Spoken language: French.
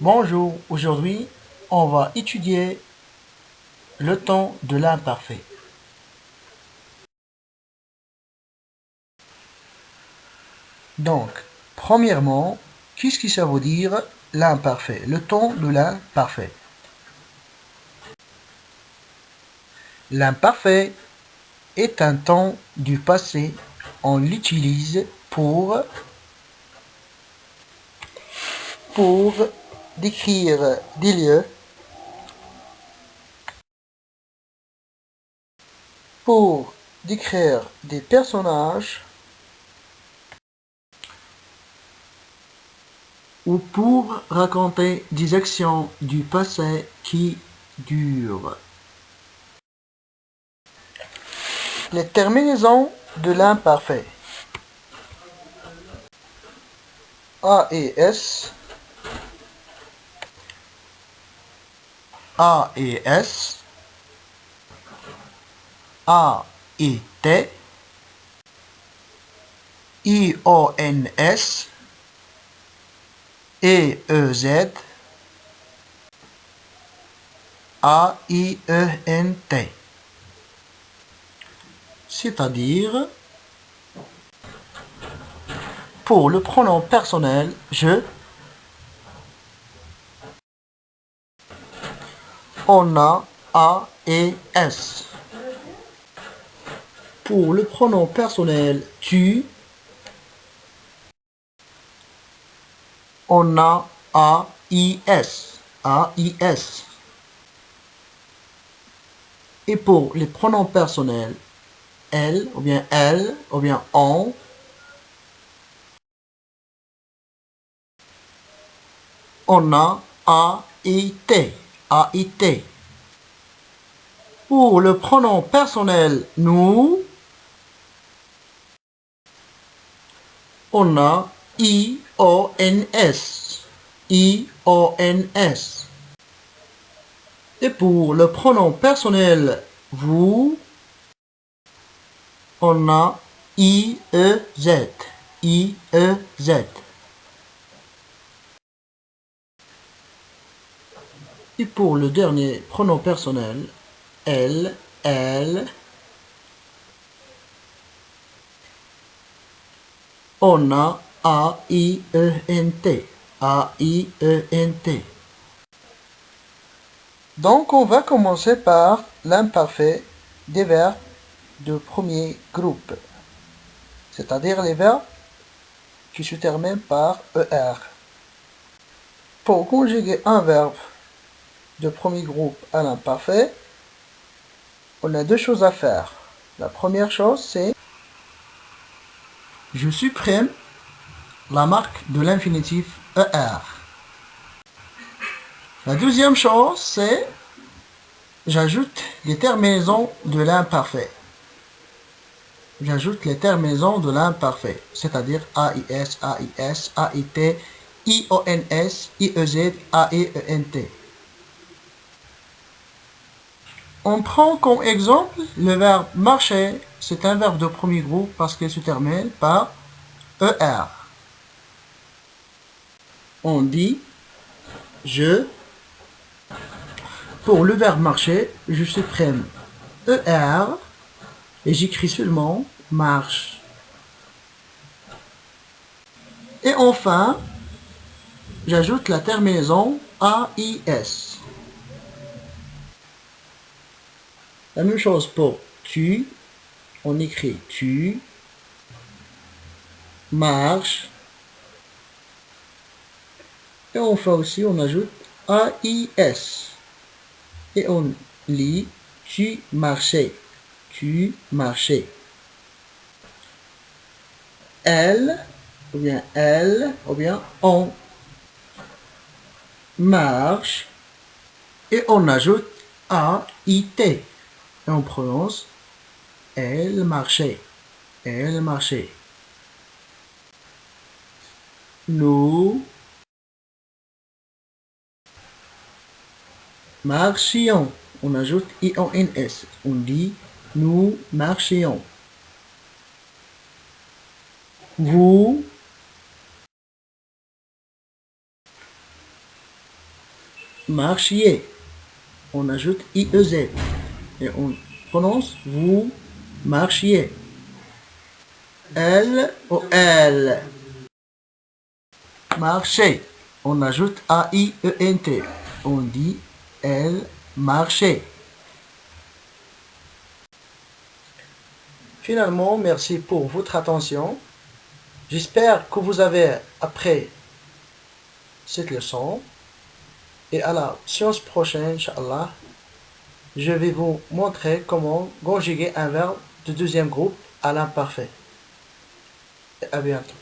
Bonjour, aujourd'hui on va étudier le temps de l'imparfait. Donc, premièrement, qu'est-ce que ça veut dire l'imparfait, le temps de l'imparfait? L'imparfait est un temps du passé, on l'utilise pour décrire des lieux, pour décrire des personnages ou pour raconter des actions du passé qui durent. Les terminaisons de l'imparfait. A et S, A et S, A et T, IONS, EEZ, AIENT. C'est-à-dire, pour le pronom personnel, je, on a A et S. Pour le pronom personnel tu, on a AIS. AIS. Et pour les pronoms personnels elle, ou bien on, on a AIT. AIT. Pour le pronom personnel nous, on a IONS. IONS. Et pour le pronom personnel vous, on a IEZ. IEZ. Et pour le dernier pronom personnel, elle, on a AIENT. AIENT. Donc, on va commencer par l'imparfait des verbes de premier groupe, c'est-à-dire les verbes qui se terminent par ER. Pour conjuguer un verbe de premier groupe à l'imparfait, on a deux choses à faire. La première chose, c'est je supprime la marque de l'infinitif ER. La deuxième chose, c'est j'ajoute les terminaisons de l'imparfait. J'ajoute les terminaisons de l'imparfait, c'est-à-dire AIS, AIS, AIT, IONS, IEZ, AIENT. On prend comme exemple le verbe marcher. C'est un verbe de premier groupe parce qu'il se termine par ER. On dit je. Pour le verbe marcher, je supprime ER et j'écris seulement marche. Et enfin, j'ajoute la terminaison AIS. La même chose pour tu, on écrit tu, marche, et enfin aussi on ajoute AIS, et on lit tu marchais, tu marchais. Elle, ou bien on marche, et on ajoute AIT. Et on prononce elle marchait. Elle marchait. Nous marchions. On ajoute IONS. On dit nous marchions. Vous marchiez. On ajoute IEZ et on prononce vous marchiez. Elle ou elle. Marcher. On ajoute AIENT. On dit elle marchait. Finalement, merci pour votre attention. J'espère que vous avez appris cette leçon. Et à la séance prochaine, Inch'Allah, je vais vous montrer comment conjuguer un verbe de deuxième groupe à l'imparfait. Et à bientôt.